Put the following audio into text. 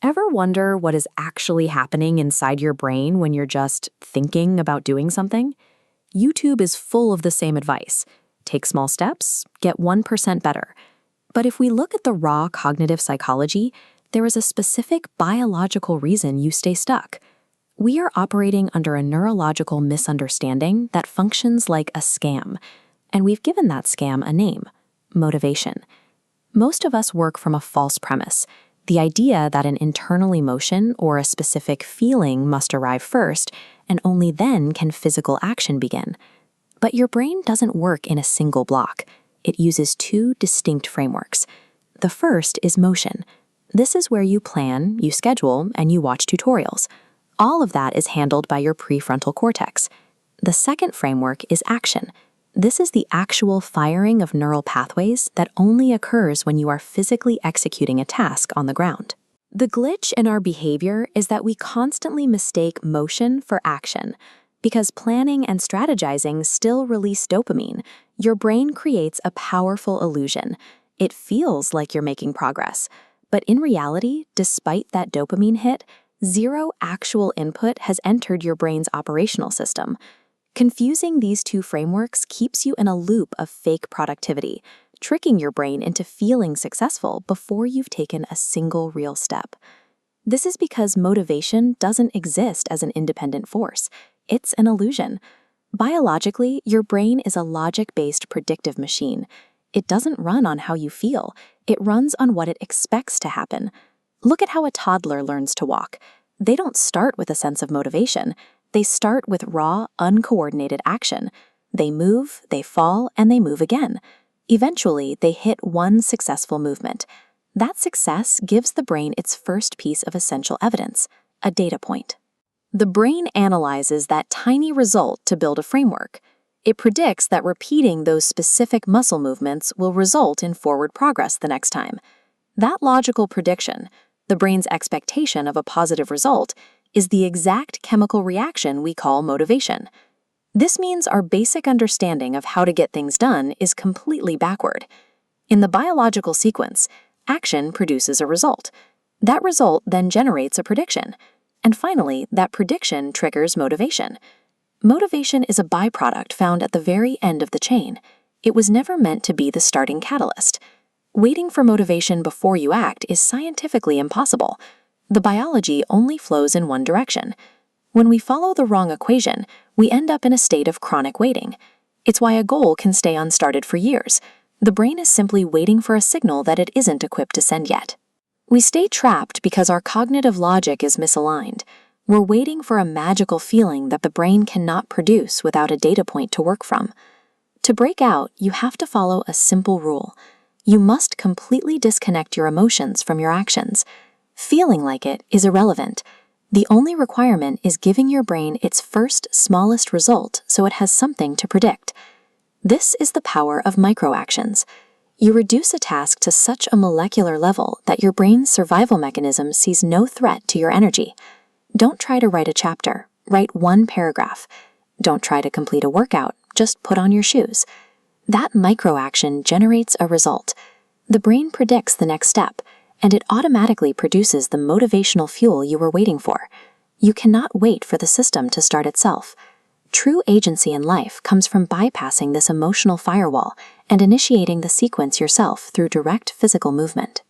Ever wonder what is actually happening inside your brain when you're just thinking about doing something? YouTube is full of the same advice. Take small steps, get 1% better. But if we look at the raw cognitive psychology, there is a specific biological reason you stay stuck. We are operating under a neurological misunderstanding that functions like a scam, and we've given that scam a name: motivation. Most of us work from a false premise, the idea that an internal emotion or a specific feeling must arrive first, and only then can physical action begin. But your brain doesn't work in a single block. It uses two distinct frameworks. The first is motion. This is where you plan, you schedule, and you watch tutorials. All of that is handled by your prefrontal cortex. The second framework is action. This is the actual firing of neural pathways that only occurs when you are physically executing a task on the ground. The glitch in our behavior is that we constantly mistake motion for action. Because planning and strategizing still release dopamine, your brain creates a powerful illusion. It feels like you're making progress. But in reality, despite that dopamine hit, zero actual input has entered your brain's operational system. Confusing these two frameworks keeps you in a loop of fake productivity, tricking your brain into feeling successful before you've taken a single real step. This is because motivation doesn't exist as an independent force. It's an illusion. Biologically, your brain is a logic-based predictive machine. It doesn't run on how you feel. It runs on what it expects to happen. Look at how a toddler learns to walk. They don't start with a sense of motivation. They start with raw, uncoordinated action. They move, they fall, and they move again. Eventually, they hit one successful movement. That success gives the brain its first piece of essential evidence, a data point. The brain analyzes that tiny result to build a framework. It predicts that repeating those specific muscle movements will result in forward progress the next time. That logical prediction, the brain's expectation of a positive result, is the exact chemical reaction we call motivation. This means our basic understanding of how to get things done is completely backward. In the biological sequence, action produces a result. That result then generates a prediction. And finally, that prediction triggers motivation. Motivation is a byproduct found at the very end of the chain. It was never meant to be the starting catalyst. Waiting for motivation before you act is scientifically impossible. The biology only flows in one direction. When we follow the wrong equation, we end up in a state of chronic waiting. It's why a goal can stay unstarted for years. The brain is simply waiting for a signal that it isn't equipped to send yet. We stay trapped because our cognitive logic is misaligned. We're waiting for a magical feeling that the brain cannot produce without a data point to work from. To break out, you have to follow a simple rule. You must completely disconnect your emotions from your actions. Feeling like it is irrelevant. The only requirement is giving your brain its first, smallest result so it has something to predict. This is the power of microactions. You reduce a task to such a molecular level that your brain's survival mechanism sees no threat to your energy. Don't try to write a chapter. Write one paragraph. Don't try to complete a workout. Just put on your shoes. That microaction generates a result. The brain predicts the next step, and it automatically produces the motivational fuel you were waiting for. You cannot wait for the system to start itself. True agency in life comes from bypassing this emotional firewall and initiating the sequence yourself through direct physical movement.